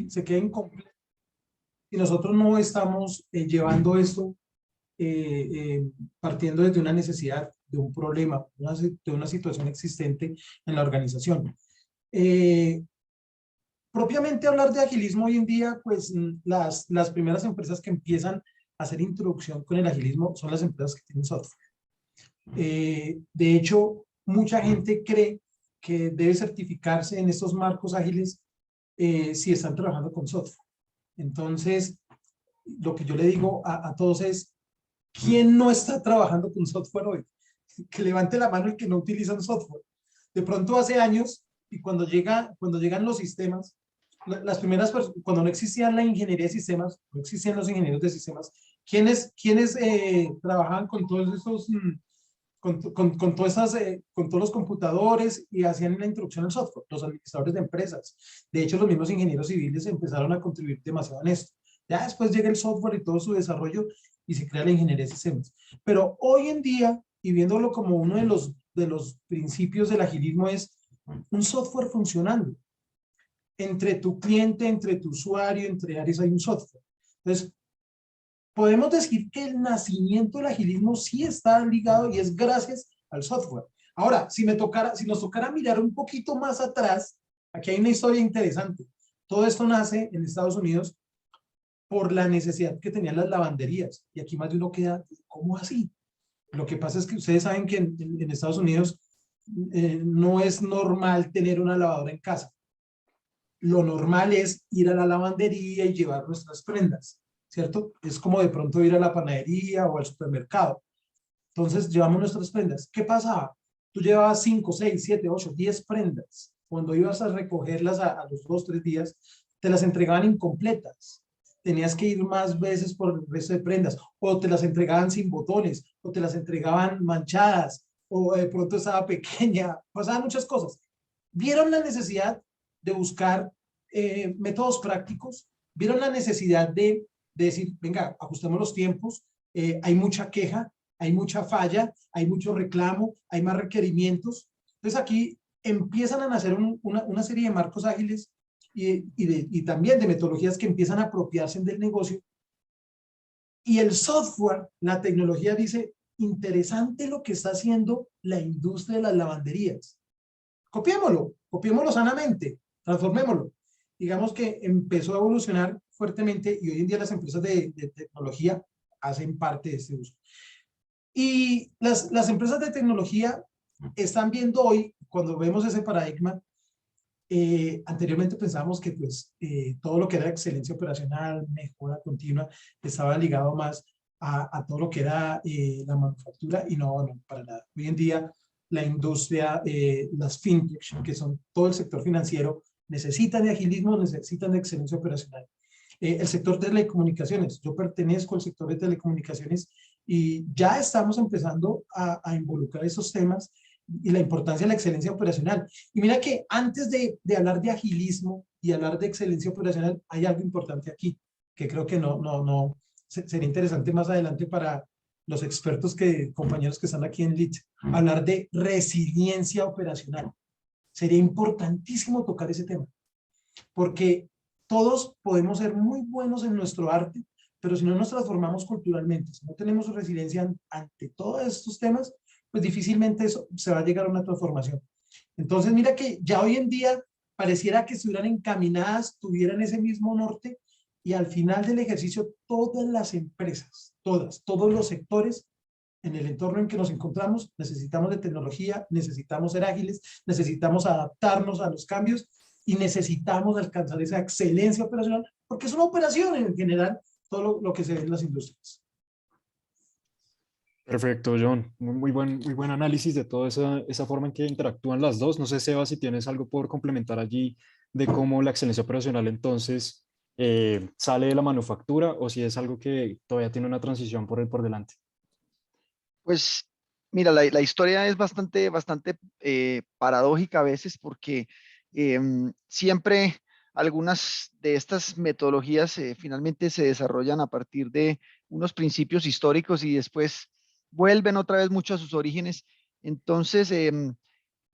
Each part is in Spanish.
se queda incompleto y nosotros no estamos llevando esto partiendo desde una necesidad, de un problema, de una situación existente en la organización. Eh, Propiamente hablar de agilismo hoy en día, pues las primeras empresas que empiezan a hacer introducción con el agilismo son las empresas que tienen software. De hecho, mucha gente cree que debe certificarse en estos marcos ágiles si están trabajando con software. Entonces, lo que yo le digo a todos es, ¿quién no está trabajando con software hoy? Que levante la mano el que no utiliza un software. De pronto hace años, y cuando llegan los sistemas, las primeras personas, cuando no existía la ingeniería de sistemas, no existían los ingenieros de sistemas, ¿quiénes trabajaban con todos esos, con todas esas, con todos los computadores y hacían la introducción al software? Los administradores de empresas. De hecho, los mismos ingenieros civiles empezaron a contribuir demasiado en esto. Ya después llega el software y todo su desarrollo y se crea la ingeniería de sistemas. Pero hoy en día, y viéndolo como uno de los principios del agilismo, es un software funcionando. Entre tu cliente, entre tu usuario, entre áreas hay un software. Entonces, podemos decir que el nacimiento del agilismo sí está ligado y es gracias al software. Ahora, si nos tocara mirar un poquito más atrás, aquí hay una historia interesante. Todo esto nace en Estados Unidos por la necesidad que tenían las lavanderías. Y aquí más de uno queda, ¿cómo así? Lo que pasa es que ustedes saben que en Estados Unidos no es normal tener una lavadora en casa. Lo normal es ir a la lavandería y llevar nuestras prendas, ¿cierto? Es como de pronto ir a la panadería o al supermercado. Entonces llevamos nuestras prendas. ¿Qué pasaba? Tú llevabas 5, 6, 7, 8, 10 prendas. Cuando ibas a recogerlas a los 2, 3 días, te las entregaban incompletas. Tenías que ir más veces por el resto de prendas, o te las entregaban sin botones, o te las entregaban manchadas, o de pronto estaba pequeña, pasaban muchas cosas. Vieron la necesidad de buscar métodos prácticos, vieron la necesidad de decir, venga, ajustemos los tiempos, hay mucha queja, hay mucha falla, hay mucho reclamo, hay más requerimientos. Entonces aquí empiezan a nacer una serie de marcos ágiles y también de metodologías que empiezan a apropiarse del negocio. Y el software, la tecnología dice, interesante lo que está haciendo la industria de las lavanderías. Copiémoslo sanamente, transformémoslo. Digamos que empezó a evolucionar fuertemente y hoy en día las empresas de tecnología hacen parte de este uso. Y las empresas de tecnología están viendo hoy, cuando vemos ese paradigma, anteriormente pensábamos que pues todo lo que era excelencia operacional, mejora continua, estaba ligado más a todo lo que era la manufactura y no, para nada. Hoy en día la industria, las fintech, que son todo el sector financiero, necesitan de agilismo, necesitan de excelencia operacional. El sector de telecomunicaciones, yo pertenezco al sector de telecomunicaciones y ya estamos empezando a involucrar esos temas y la importancia de la excelencia operacional. Y mira que antes de hablar de agilismo y hablar de excelencia operacional, hay algo importante aquí, que creo que sería interesante más adelante para los expertos, compañeros que están aquí en LIT, hablar de resiliencia operacional. Sería importantísimo tocar ese tema, porque todos podemos ser muy buenos en nuestro arte, pero si no nos transformamos culturalmente, si no tenemos resiliencia ante todos estos temas, pues difícilmente eso se va a llegar a una transformación. Entonces, mira que ya hoy en día pareciera que estuvieran encaminadas, tuvieran ese mismo norte, y al final del ejercicio todas las empresas, todos los sectores en el entorno en que nos encontramos, necesitamos de tecnología, necesitamos ser ágiles, necesitamos adaptarnos a los cambios y necesitamos alcanzar esa excelencia operacional, porque es una operación en general, todo lo que se ve en las industrias. Perfecto, John. Muy buen análisis de toda esa forma en que interactúan las dos. No sé, Seba, si tienes algo por complementar allí de cómo la excelencia operacional entonces sale de la manufactura o si es algo que todavía tiene una transición por delante. Pues mira, la historia es bastante paradójica a veces porque siempre algunas de estas metodologías finalmente se desarrollan a partir de unos principios históricos y después vuelven otra vez mucho a sus orígenes. Entonces, en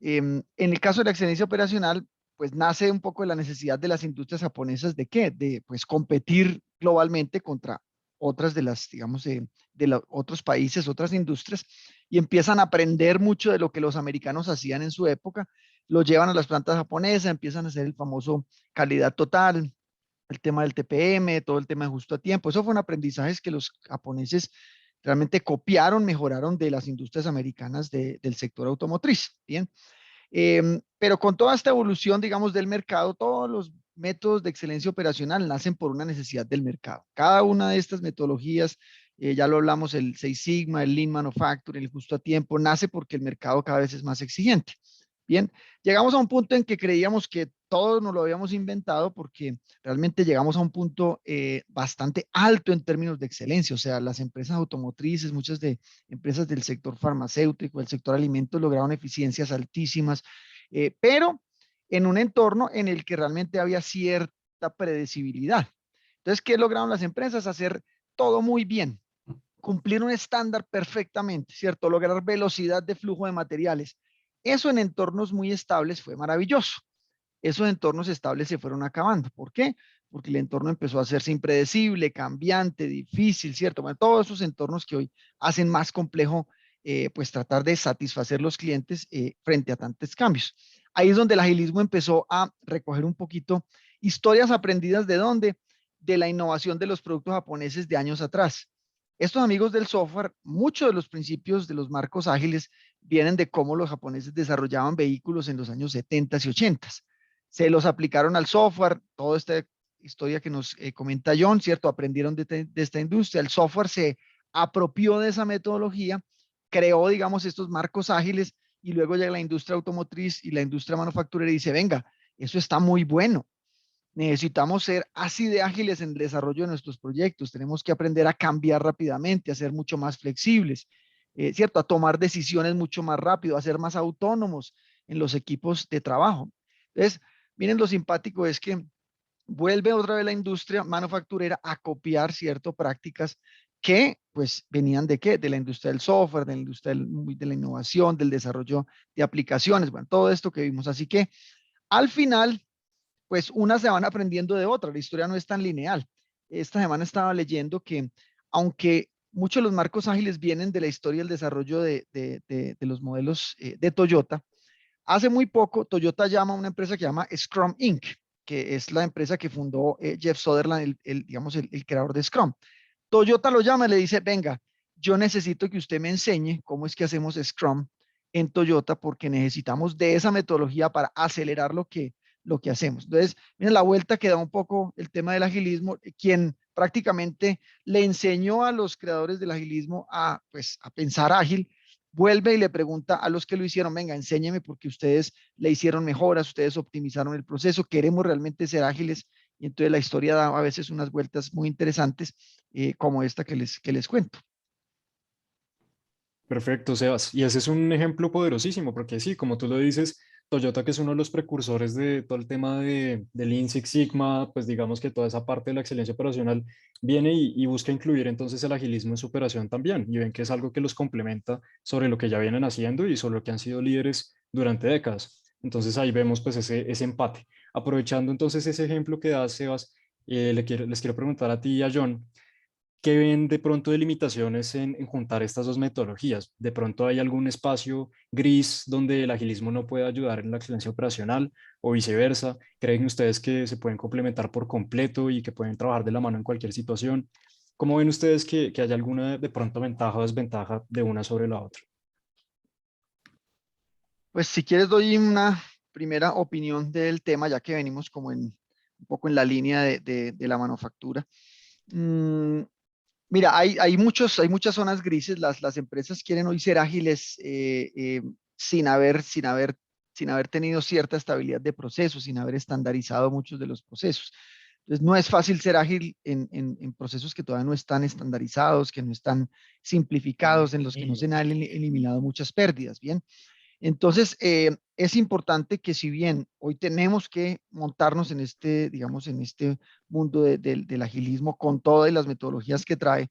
el caso de la excelencia operacional, pues nace un poco de la necesidad de las industrias japonesas de qué, de pues competir globalmente contra otras de las, digamos, otros países, otras industrias, y empiezan a aprender mucho de lo que los americanos hacían en su época, lo llevan a las plantas japonesas, empiezan a hacer el famoso calidad total, el tema del TPM, todo el tema de justo a tiempo. Eso fueron aprendizajes que los japoneses realmente copiaron, mejoraron de las industrias americanas del sector automotriz. Bien. Pero con toda esta evolución, digamos, del mercado, todos los métodos de excelencia operacional nacen por una necesidad del mercado. Cada una de estas metodologías, ya lo hablamos, el Six Sigma, el Lean Manufacturing, el justo a tiempo, nace porque el mercado cada vez es más exigente. Bien, llegamos a un punto en que creíamos que todos nos lo habíamos inventado porque realmente llegamos a un punto bastante alto en términos de excelencia. O sea, las empresas automotrices, muchas de empresas del sector farmacéutico, del sector alimentos, lograron eficiencias altísimas, pero en un entorno en el que realmente había cierta predecibilidad. Entonces, ¿qué lograron las empresas? Hacer todo muy bien, cumplir un estándar perfectamente, ¿cierto? Lograr velocidad de flujo de materiales. Eso en entornos muy estables fue maravilloso. Esos entornos estables se fueron acabando. ¿Por qué? Porque el entorno empezó a hacerse impredecible, cambiante, difícil, ¿cierto? Bueno, todos esos entornos que hoy hacen más complejo, pues tratar de satisfacer los clientes frente a tantos cambios. Ahí es donde el agilismo empezó a recoger un poquito historias aprendidas de dónde, de la innovación de los productos japoneses de años atrás. Estos amigos del software, muchos de los principios de los marcos ágiles vienen de cómo los japoneses desarrollaban vehículos en los años 70 y 80. Se los aplicaron al software, toda esta historia que nos comenta John, ¿cierto? Aprendieron de esta industria, el software se apropió de esa metodología, creó, digamos, estos marcos ágiles y luego llega la industria automotriz y la industria manufacturera y dice, venga, eso está muy bueno. Necesitamos ser así de ágiles en el desarrollo de nuestros proyectos. Tenemos que aprender a cambiar rápidamente, a ser mucho más flexibles, ¿cierto? A tomar decisiones mucho más rápido, a ser más autónomos en los equipos de trabajo. Entonces, miren lo simpático es que vuelve otra vez la industria manufacturera a copiar, ¿cierto? Prácticas que pues venían de qué? De la industria del software, de la industria de la innovación, del desarrollo de aplicaciones, bueno, todo esto que vimos. Así que al final pues unas se van aprendiendo de otras, la historia no es tan lineal. Esta semana estaba leyendo que aunque muchos de los marcos ágiles vienen de la historia del desarrollo de los modelos de Toyota, hace muy poco Toyota llama a una empresa que llama Scrum Inc., que es la empresa que fundó Jeff Sutherland, digamos, el creador de Scrum. Toyota lo llama y le dice, venga, yo necesito que usted me enseñe cómo es que hacemos Scrum en Toyota porque necesitamos de esa metodología para acelerar lo que hacemos. Entonces, miren la vuelta que da un poco el tema del agilismo, quien prácticamente le enseñó a los creadores del agilismo pues, a pensar ágil, vuelve y le pregunta a los que lo hicieron, venga, enséñeme porque ustedes le hicieron mejoras, ustedes optimizaron el proceso, queremos realmente ser ágiles. Y entonces la historia da a veces unas vueltas muy interesantes como esta que les cuento. Perfecto, Sebas. Y ese es un ejemplo poderosísimo, porque sí, como tú lo dices, Toyota, que es uno de los precursores de todo el tema de Lean Six Sigma, pues digamos que toda esa parte de la excelencia operacional viene y busca incluir entonces el agilismo en su operación también. Y ven que es algo que los complementa sobre lo que ya vienen haciendo y sobre lo que han sido líderes durante décadas. Entonces ahí vemos pues ese empate. Aprovechando entonces ese ejemplo que da Sebas, les quiero preguntar a ti y a John. ¿Qué ven de pronto de limitaciones en juntar estas dos metodologías? ¿De pronto hay algún espacio gris donde el agilismo no puede ayudar en la excelencia operacional o viceversa? ¿Creen ustedes que se pueden complementar por completo y que pueden trabajar de la mano en cualquier situación? ¿Cómo ven ustedes que haya alguna de pronto ventaja o desventaja de una sobre la otra? Pues si quieres doy una primera opinión del tema, ya que venimos como un poco en la línea de la manufactura. Mm, Mira, hay muchas zonas grises. Las empresas quieren hoy ser ágiles sin haber tenido cierta estabilidad de procesos, sin haber estandarizado muchos de los procesos. Entonces, no es fácil ser ágil en procesos que todavía no están estandarizados, que no están simplificados, en los que no se han eliminado muchas pérdidas. Bien. Entonces, es importante que si bien hoy tenemos que montarnos en digamos, en este mundo del agilismo con todas las metodologías que trae,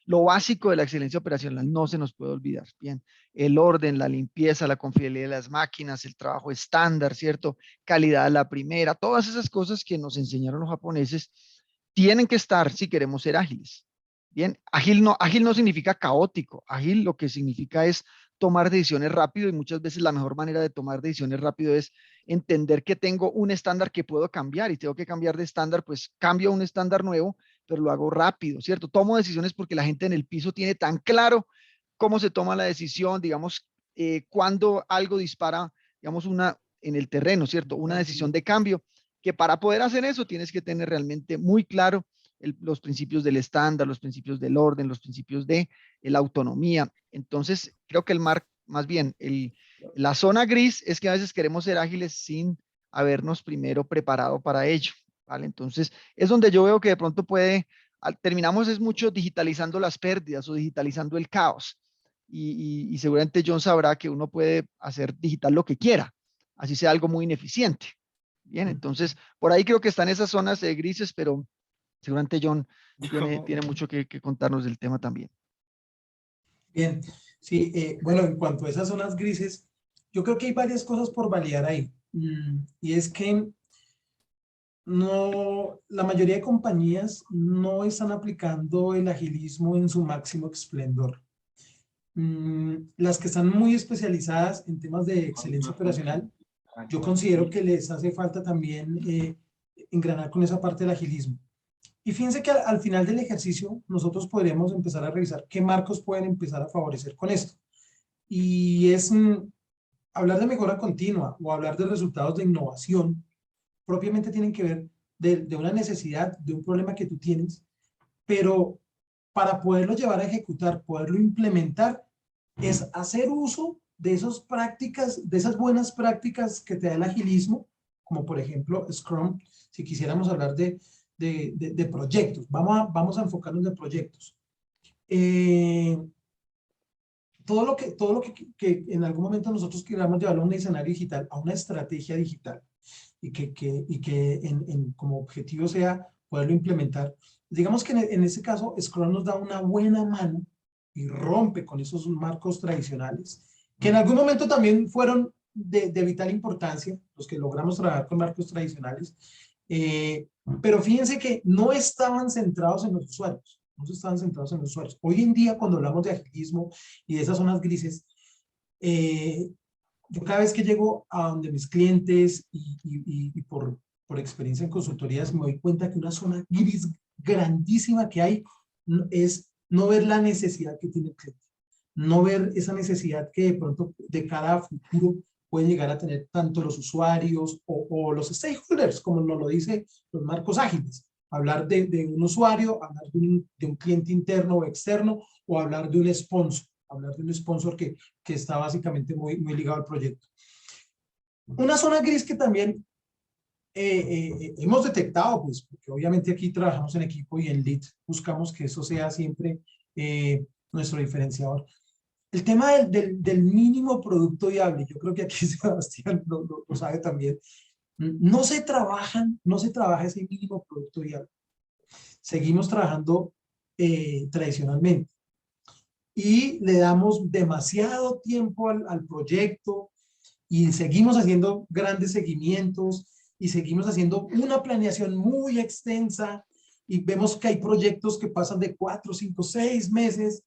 lo básico de la excelencia operacional no se nos puede olvidar. Bien, el orden, la limpieza, la confiabilidad de las máquinas, el trabajo estándar, ¿cierto? Calidad a la primera, todas esas cosas que nos enseñaron los japoneses tienen que estar si queremos ser ágiles. Bien, ágil no significa caótico, ágil lo que significa es tomar decisiones rápido y muchas veces la mejor manera de tomar decisiones rápido es entender que tengo un estándar que puedo cambiar y tengo que cambiar de estándar, pues cambio a un estándar nuevo, pero lo hago rápido, ¿cierto? Tomo decisiones porque la gente en el piso tiene tan claro cómo se toma la decisión, digamos, cuando algo dispara, digamos, en el terreno, ¿cierto? Una decisión de cambio, que para poder hacer eso tienes que tener realmente muy claro los principios del estándar, los principios del orden, los principios de la autonomía. Entonces, creo que más bien, la zona gris es que a veces queremos ser ágiles sin habernos primero preparado para ello, ¿vale? Entonces, es donde yo veo que de pronto terminamos es mucho digitalizando las pérdidas o digitalizando el caos. Y seguramente John sabrá que uno puede hacer digital lo que quiera, así sea algo muy ineficiente. Bien, entonces, por ahí creo que están esas zonas grises, pero seguramente John tiene mucho que contarnos del tema también. Bien, sí, bueno, en cuanto a esas zonas grises, yo creo que hay varias cosas por validar ahí. Y es que no, la mayoría de compañías no están aplicando el agilismo en su máximo esplendor. Las que están muy especializadas en temas de excelencia operacional, yo considero que les hace falta también engranar con esa parte del agilismo. Y fíjense que al final del ejercicio nosotros podríamos empezar a revisar qué marcos pueden empezar a favorecer con esto. Y es hablar de mejora continua o hablar de resultados de innovación, propiamente tienen que ver de una necesidad, de un problema que tú tienes, pero para poderlo llevar a ejecutar, poderlo implementar, es hacer uso de esas prácticas, de esas buenas prácticas que te da el agilismo, como por ejemplo Scrum, si quisiéramos hablar de proyectos. Vamos a enfocarnos en proyectos. Todo lo que en algún momento nosotros queramos llevarlo a un escenario digital, a una estrategia digital, y que como objetivo sea poderlo implementar. Digamos que en ese caso, Scrum nos da una buena mano y rompe con esos marcos tradicionales, que en algún momento también fueron de vital importancia, los que logramos trabajar con marcos tradicionales, pero fíjense que no estaban centrados en los usuarios, no estaban centrados en los usuarios. Hoy en día, cuando hablamos de agilismo y de esas zonas grises, yo cada vez que llego a donde mis clientes y por experiencia en consultorías me doy cuenta que una zona gris grandísima que hay es no ver la necesidad que tiene el cliente, no ver esa necesidad que de pronto de cara a futuro pueden llegar a tener tanto los usuarios o los stakeholders, como nos lo dice los marcos ágiles. Hablar de un usuario, hablar de un cliente interno o externo, o hablar de un sponsor que está básicamente muy ligado al proyecto. Una zona gris que también hemos detectado, pues, porque obviamente aquí trabajamos en equipo y en lead buscamos que eso sea siempre nuestro diferenciador. El tema del mínimo producto viable, yo creo que aquí Sebastián lo sabe también, no se trabaja ese mínimo producto viable. Seguimos trabajando tradicionalmente y le damos demasiado tiempo al proyecto y seguimos haciendo grandes seguimientos y seguimos haciendo una planeación muy extensa y vemos que hay proyectos que pasan de 4, 5, 6 meses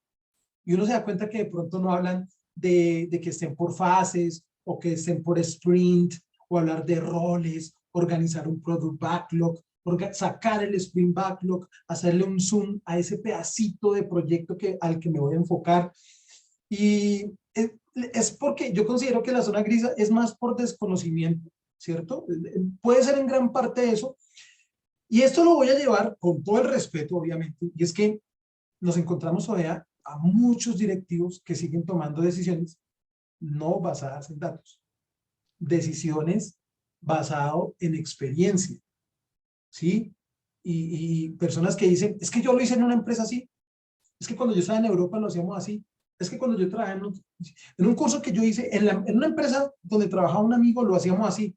y uno se da cuenta que de pronto no hablan de que estén por fases o que estén por sprint o hablar de roles, organizar un product backlog, sacar el sprint backlog, hacerle un zoom a ese pedacito de proyecto al que me voy a enfocar. Y es porque yo considero que la zona gris es más por desconocimiento, ¿cierto? Puede ser en gran parte eso. Y esto lo voy a llevar con todo el respeto, obviamente, y es que nos encontramos todavía a muchos directivos que siguen tomando decisiones no basadas en datos, decisiones basadas en experiencia, ¿sí? Y personas que dicen, es que yo lo hice en una empresa así, es que cuando yo estaba en Europa lo hacíamos así, es que cuando yo trabajé en un curso que yo hice en una empresa donde trabajaba un amigo lo hacíamos así.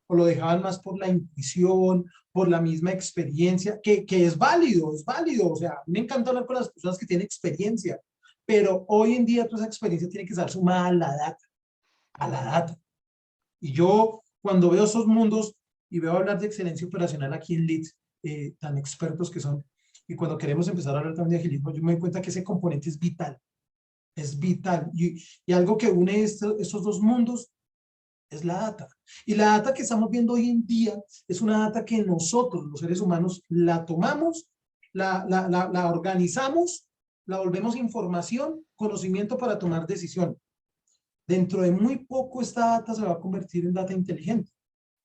o lo dejaban más por la intuición, por la misma experiencia, que es válido, o sea, me encanta hablar con las personas que tienen experiencia, pero hoy en día toda esa experiencia tiene que estar sumada a la data. Y yo cuando veo esos mundos y veo hablar de excelencia operacional aquí en Leeds, tan expertos que son, y cuando queremos empezar a hablar también de agilismo, yo me doy cuenta que ese componente es vital, es vital. Y algo que une estos dos mundos es la data. Y la data que estamos viendo hoy en día es una data que nosotros, los seres humanos, la tomamos, la organizamos, la volvemos información, conocimiento para tomar decisión. Dentro de muy poco esta data se va a convertir en data inteligente.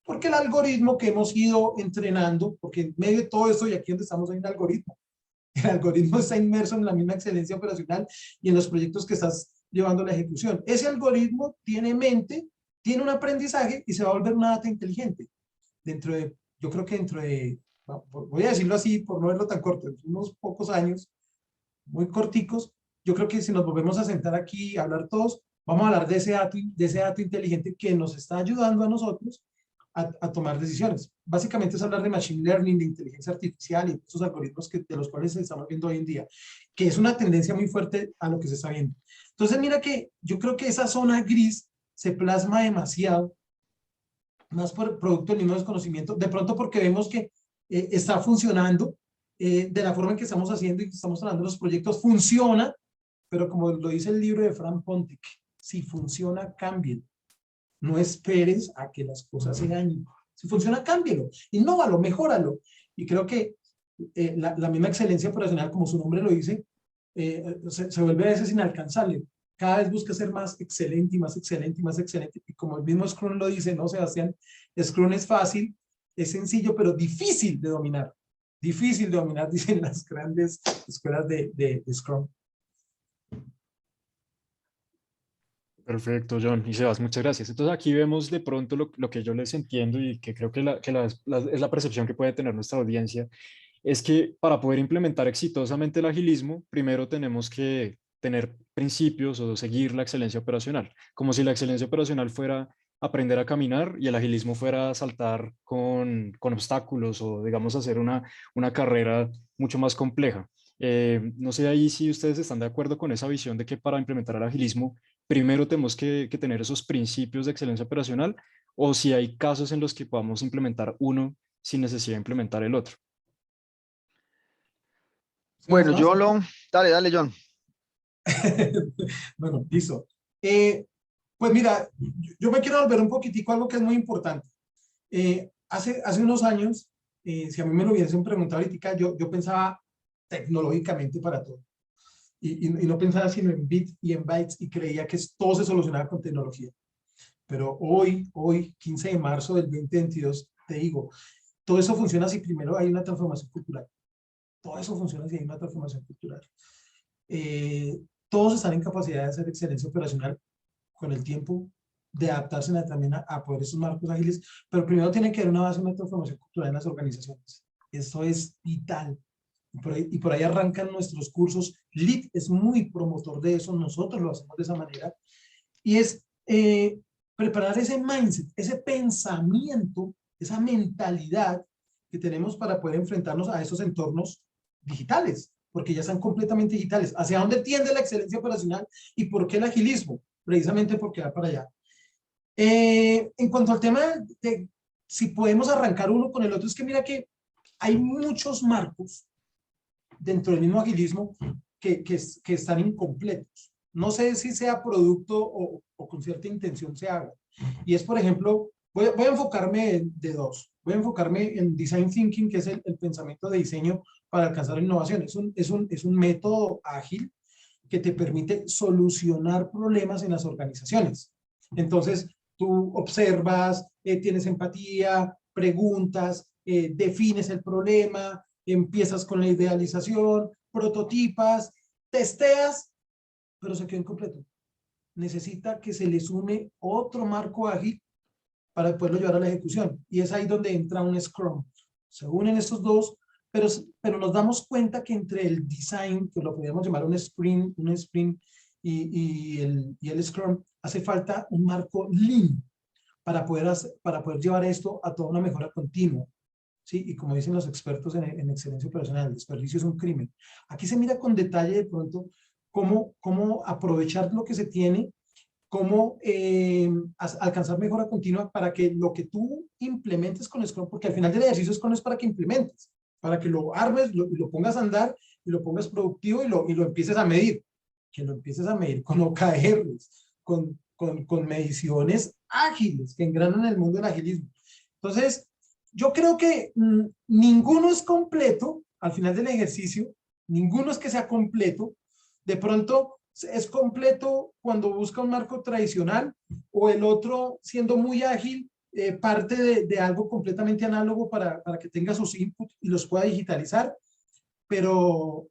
Porque el algoritmo que hemos ido entrenando, porque en medio de todo esto y aquí donde estamos hay un algoritmo. El algoritmo está inmerso en la misma excelencia operacional y en los proyectos que estás llevando a la ejecución. Ese algoritmo tiene mente, tiene un aprendizaje y se va a volver una data inteligente. Yo creo que dentro de, voy a decirlo así por no verlo tan corto, en unos pocos años, muy corticos, yo creo que si nos volvemos a sentar aquí a hablar todos, vamos a hablar de ese dato inteligente que nos está ayudando a nosotros a tomar decisiones. Básicamente es hablar de machine learning, de inteligencia artificial y esos algoritmos de los cuales estamos viendo hoy en día, que es una tendencia muy fuerte a lo que se está viendo. Entonces mira que yo creo que esa zona gris se plasma demasiado, más por producto del mismo desconocimiento, de pronto porque vemos que está funcionando de la forma en que estamos haciendo y que estamos hablando de los proyectos, funciona, pero como lo dice el libro de Frank Pontic, si funciona, cámbialo. No esperes a que las cosas se dañen. Si funciona, cámbialo. Innóvalo, mejóralo. Y creo que la misma excelencia operacional, como su nombre lo dice, se vuelve a veces inalcanzable. Cada vez busca ser más excelente y más excelente y más excelente. Y como el mismo Scrum lo dice, ¿no, Sebastián? Scrum es fácil, es sencillo, pero difícil de dominar. Difícil de dominar, dicen las grandes escuelas de Scrum. Perfecto, John y Sebas, muchas gracias. Entonces aquí vemos de pronto lo que yo les entiendo y que creo que es la percepción que puede tener nuestra audiencia, es que para poder implementar exitosamente el agilismo, primero tenemos que tener principios o seguir la excelencia operacional, como si la excelencia operacional fuera aprender a caminar y el agilismo fuera saltar con obstáculos o digamos hacer una carrera mucho más compleja. No sé ahí si ustedes están de acuerdo con esa visión de que para implementar el agilismo primero tenemos que tener esos principios de excelencia operacional o si hay casos en los que podamos implementar uno sin necesidad de implementar el otro. Bueno, dale, dale, John. Bueno, listo. Pues mira, yo me quiero volver un poquitico a algo que es muy importante. Hace unos años, si a mí me lo hubiesen preguntado ahorita, yo pensaba tecnológicamente para todo. Y no pensaba sino en bits y en bytes y creía que todo se solucionaba con tecnología. Pero hoy, 15 de marzo del 2022, te digo, todo eso funciona si primero hay una transformación cultural. Todo eso funciona si hay una transformación cultural. Todos están en capacidad de hacer excelencia operacional con el tiempo, de adaptarse también a poder esos marcos ágiles, pero primero tiene que haber una base, una transformación cultural en las organizaciones. Esto es vital. Y por ahí arrancan nuestros cursos. LEED es muy promotor de eso, nosotros lo hacemos de esa manera. Y es preparar ese mindset, ese pensamiento, esa mentalidad que tenemos para poder enfrentarnos a esos entornos digitales, porque ya están completamente digitales. ¿Hacia dónde tiende la excelencia operacional y por qué el agilismo? Precisamente porque va para allá. En cuanto al tema de si podemos arrancar uno con el otro, es que mira que hay muchos marcos dentro del mismo agilismo que están incompletos. No sé si sea producto o con cierta intención se haga. Y es, por ejemplo, voy a enfocarme de dos. Voy a enfocarme en Design Thinking, que es el pensamiento de diseño para alcanzar la innovación. Es un método ágil que te permite solucionar problemas en las organizaciones. Entonces, tú observas, tienes empatía, preguntas, defines el problema, empiezas con la idealización, prototipas, testeas, pero se quedó incompleto. Necesita que se le sume otro marco ágil para poderlo llevar a la ejecución. Y es ahí donde entra un Scrum. Se unen estos dos, pero nos damos cuenta que entre el design, que lo podríamos llamar un sprint y el Scrum, hace falta un marco Lean. para poder llevar esto a toda una mejora continua. ¿Sí? Y como dicen los expertos en excelencia operacional, el desperdicio es un crimen. Aquí se mira con detalle de pronto cómo aprovechar lo que se tiene, cómo alcanzar mejora continua para que lo que tú implementes con Scrum, porque al final del ejercicio Scrum es para que implementes, para que lo armes, lo pongas a andar y lo pongas productivo y lo empieces a medir, que lo empieces a medir con OKRs, con mediciones ágiles que engranan el mundo del agilismo. Entonces, yo creo que ninguno es completo al final del ejercicio, ninguno es que sea completo. De pronto es completo cuando busca un marco tradicional o el otro siendo muy ágil, parte de algo completamente análogo para que tenga sus inputs y los pueda digitalizar. Pero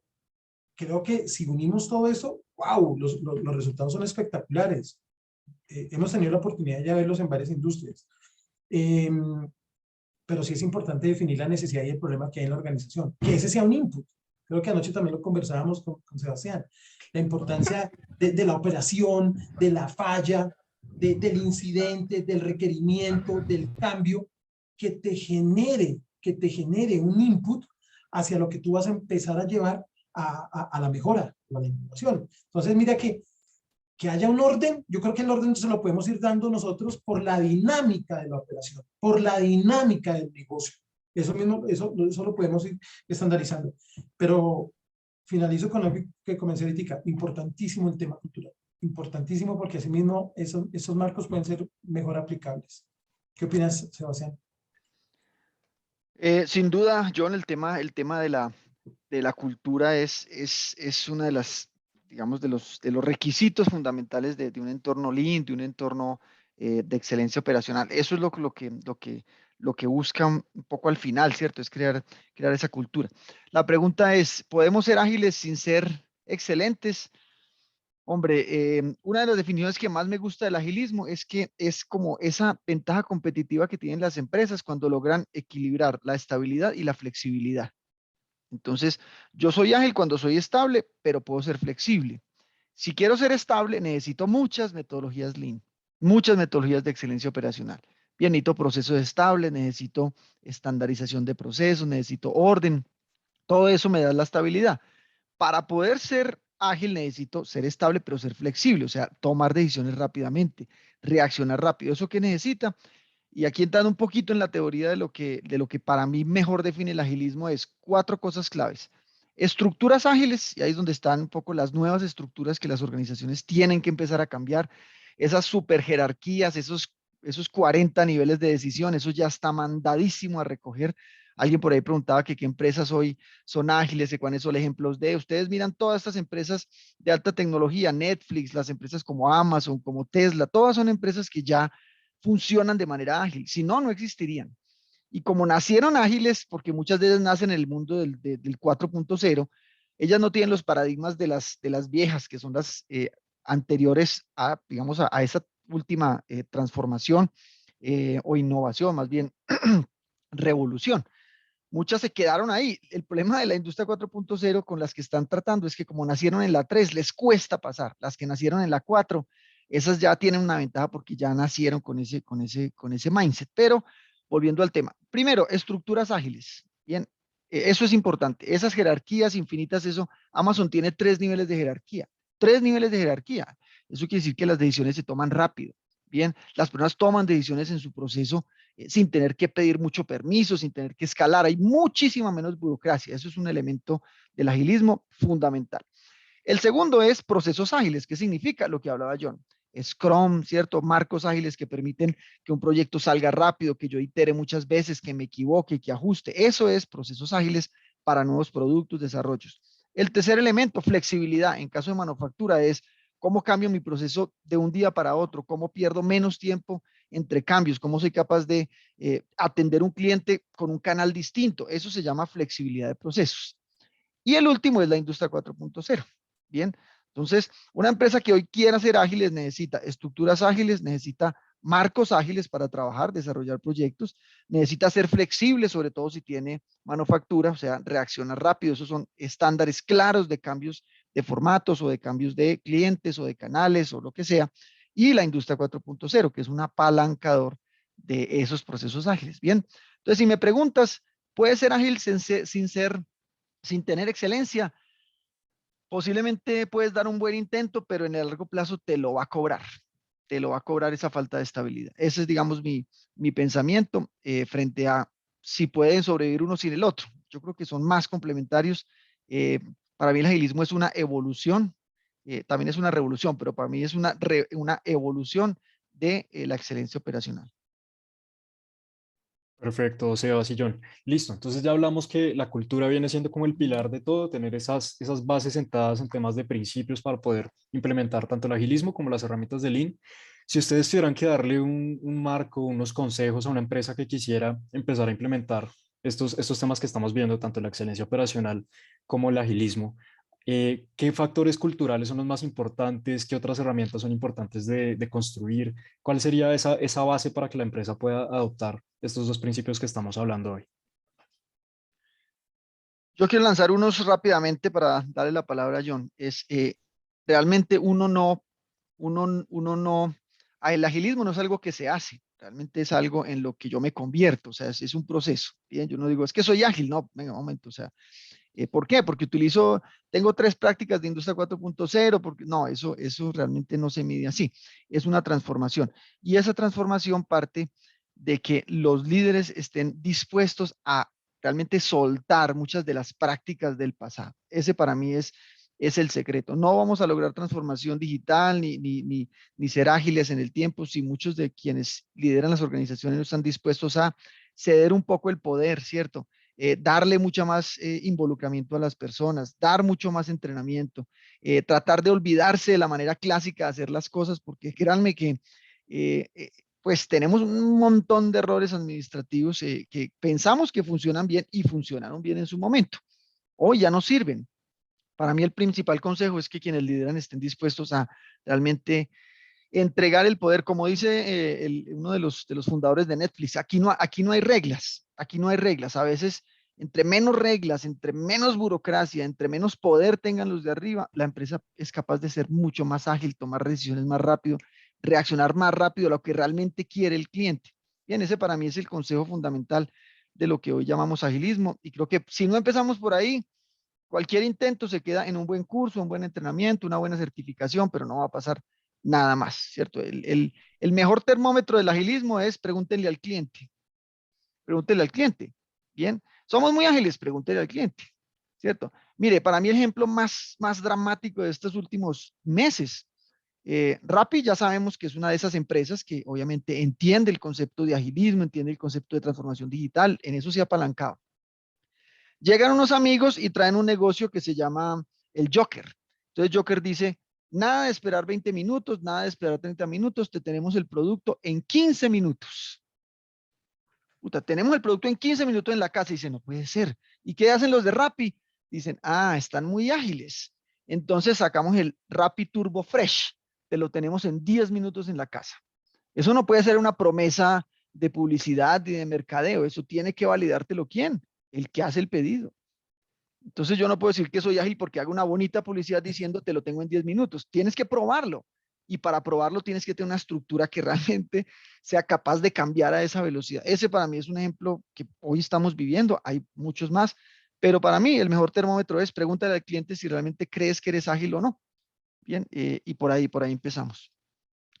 creo que si unimos todo eso, wow, los resultados son espectaculares. Hemos tenido la oportunidad de ya verlos en varias industrias. Pero sí es importante definir la necesidad y el problema que hay en la organización, que ese sea un input. Creo que anoche también lo conversábamos con Sebastián, la importancia de la operación, de la falla, del incidente, del requerimiento, del cambio, que te genere un input hacia lo que tú vas a empezar a llevar a la mejora o a la innovación. Entonces mira que haya un orden, yo creo que el orden se lo podemos ir dando nosotros por la dinámica de la operación, por la dinámica del negocio. Eso mismo, eso lo podemos ir estandarizando. Pero finalizo con lo que comencé ahorita, importantísimo el tema cultural, importantísimo porque así mismo esos marcos pueden ser mejor aplicables. ¿Qué opinas, Sebastián? Sin duda, John, el tema de la cultura es una de las, digamos, de los requisitos fundamentales de un entorno lean, de un entorno de excelencia operacional. Eso es lo que busca un poco al final, ¿cierto? Es crear esa cultura. La pregunta es, ¿podemos ser ágiles sin ser excelentes? Hombre, una de las definiciones que más me gusta del agilismo es que es como esa ventaja competitiva que tienen las empresas cuando logran equilibrar la estabilidad y la flexibilidad. Entonces, yo soy ágil cuando soy estable, pero puedo ser flexible. Si quiero ser estable, necesito muchas metodologías Lean, muchas metodologías de excelencia operacional. Bien, necesito procesos estables, necesito estandarización de procesos, necesito orden. Todo eso me da la estabilidad. Para poder ser ágil necesito ser estable, pero ser flexible, o sea, tomar decisiones rápidamente, reaccionar rápido. ¿Eso qué necesita? Y aquí entrando un poquito en la teoría de lo que para mí mejor define el agilismo es 4 cosas claves. Estructuras ágiles, y ahí es donde están un poco las nuevas estructuras que las organizaciones tienen que empezar a cambiar. Esas super jerarquías, esos 40 niveles de decisión, eso ya está mandadísimo a recoger. Alguien por ahí preguntaba que qué empresas hoy son ágiles, y cuáles son ejemplos de. Ustedes miran todas estas empresas de alta tecnología, Netflix, las empresas como Amazon, como Tesla, todas son empresas que ya funcionan de manera ágil. Si no, no existirían. Y como nacieron ágiles, porque muchas de ellas nacen en el mundo del 4.0, ellas no tienen los paradigmas de las viejas, que son las anteriores a, digamos, a esa última transformación o innovación, más bien revolución. Muchas se quedaron ahí. El problema de la industria 4.0 con las que están tratando es que como nacieron en la 3, les cuesta pasar. Las que nacieron en la 4, esas ya tienen una ventaja porque ya nacieron con ese mindset. Pero volviendo al tema, primero, estructuras ágiles. Bien, eso es importante. Esas jerarquías infinitas, eso, Amazon tiene 3 niveles de jerarquía. 3 niveles de jerarquía. Eso quiere decir que las decisiones se toman rápido. Bien, las personas toman decisiones en su proceso sin tener que pedir mucho permiso, sin tener que escalar. Hay muchísima menos burocracia. Eso es un elemento del agilismo fundamental. El segundo es procesos ágiles. ¿Qué significa? Lo que hablaba John. Scrum, ¿cierto? Marcos ágiles que permiten que un proyecto salga rápido, que yo itere muchas veces, que me equivoque, que ajuste. Eso es procesos ágiles para nuevos productos, desarrollos. El tercer elemento, flexibilidad. En caso de manufactura es cómo cambio mi proceso de un día para otro, cómo pierdo menos tiempo entre cambios, cómo soy capaz de atender un cliente con un canal distinto. Eso se llama flexibilidad de procesos. Y el último es la industria 4.0. Bien, entonces, una empresa que hoy quiera ser ágiles necesita estructuras ágiles, necesita marcos ágiles para trabajar, desarrollar proyectos, necesita ser flexible, sobre todo si tiene manufactura, o sea, reaccionar rápido. Esos son estándares claros de cambios de formatos o de cambios de clientes o de canales o lo que sea. y la industria 4.0, que es un apalancador de esos procesos ágiles. Bien, entonces si me preguntas, ¿puede ser ágil sin tener excelencia? Posiblemente puedes dar un buen intento, pero en el largo plazo te lo va a cobrar. Te lo va a cobrar esa falta de estabilidad. Ese es, digamos, mi pensamiento frente a si pueden sobrevivir uno sin el otro. Yo creo que son más complementarios. Eh, para mí el agilismo es una evolución, también es una revolución, pero para mí es una evolución de la excelencia operacional. Perfecto, Sebas y John. Listo, entonces ya hablamos que la cultura viene siendo como el pilar de todo, tener esas bases sentadas en temas de principios para poder implementar tanto el agilismo como las herramientas de Lean. Si ustedes tuvieran que darle un marco, unos consejos a una empresa que quisiera empezar a implementar estos temas que estamos viendo, tanto la excelencia operacional como el agilismo, ¿qué factores culturales son los más importantes? ¿Qué otras herramientas son importantes de construir? ¿Cuál sería esa base para que la empresa pueda adoptar estos dos principios que estamos hablando hoy? Yo quiero lanzar unos rápidamente para darle la palabra a John. Realmente el agilismo no es algo que se hace, realmente es algo en lo que yo me convierto, o sea, es un proceso. Bien, yo no digo, es que soy ágil, no, venga, un momento, o sea, ¿por qué? Porque tengo 3 prácticas de industria 4.0, porque no, eso realmente no se mide así, es una transformación. Y esa transformación parte de que los líderes estén dispuestos a realmente soltar muchas de las prácticas del pasado. Ese para mí es el secreto. No vamos a lograr transformación digital ni ser ágiles en el tiempo si muchos de quienes lideran las organizaciones no están dispuestos a ceder un poco el poder, ¿cierto? Darle mucho más involucramiento a las personas, dar mucho más entrenamiento, tratar de olvidarse de la manera clásica de hacer las cosas, porque créanme que eh, eh, pues tenemos un montón de errores administrativos que pensamos que funcionan bien y funcionaron bien en su momento. Hoy ya no sirven. Para mí el principal consejo es que quienes lideran estén dispuestos a realmente entregar el poder, como dice uno de los fundadores de Netflix, aquí no hay reglas, aquí no hay reglas. A veces, entre menos reglas, entre menos burocracia, entre menos poder tengan los de arriba, la empresa es capaz de ser mucho más ágil, tomar decisiones más rápido, reaccionar más rápido a lo que realmente quiere el cliente. Bien, ese para mí es el consejo fundamental de lo que hoy llamamos agilismo. Y creo que si no empezamos por ahí, cualquier intento se queda en un buen curso, un buen entrenamiento, una buena certificación, pero no va a pasar nada más, ¿cierto? El mejor termómetro del agilismo es pregúntenle al cliente, ¿bien? Somos muy ágiles, pregúntenle al cliente, ¿cierto? Mire, para mí el ejemplo más dramático de estos últimos meses, Rappi ya sabemos que es una de esas empresas que obviamente entiende el concepto de agilismo, entiende el concepto de transformación digital, en eso se ha apalancado. Llegan unos amigos y traen un negocio que se llama el Joker. Entonces Joker dice, nada de esperar 20 minutos, nada de esperar 30 minutos, te tenemos el producto en 15 minutos. Puta, tenemos el producto en 15 minutos en la casa y dice, no puede ser. ¿Y qué hacen los de Rappi? Dicen, están muy ágiles. Entonces sacamos el Rappi Turbo Fresh, te lo tenemos en 10 minutos en la casa. Eso no puede ser una promesa de publicidad y de mercadeo, eso tiene que validártelo quién, el que hace el pedido. Entonces yo no puedo decir que soy ágil porque hago una bonita publicidad diciendo te lo tengo en 10 minutos. Tienes que probarlo. Y para probarlo tienes que tener una estructura que realmente sea capaz de cambiar a esa velocidad. Ese para mí es un ejemplo que hoy estamos viviendo. Hay muchos más. Pero para mí el mejor termómetro es pregúntale al cliente si realmente crees que eres ágil o no. Bien, y por ahí empezamos.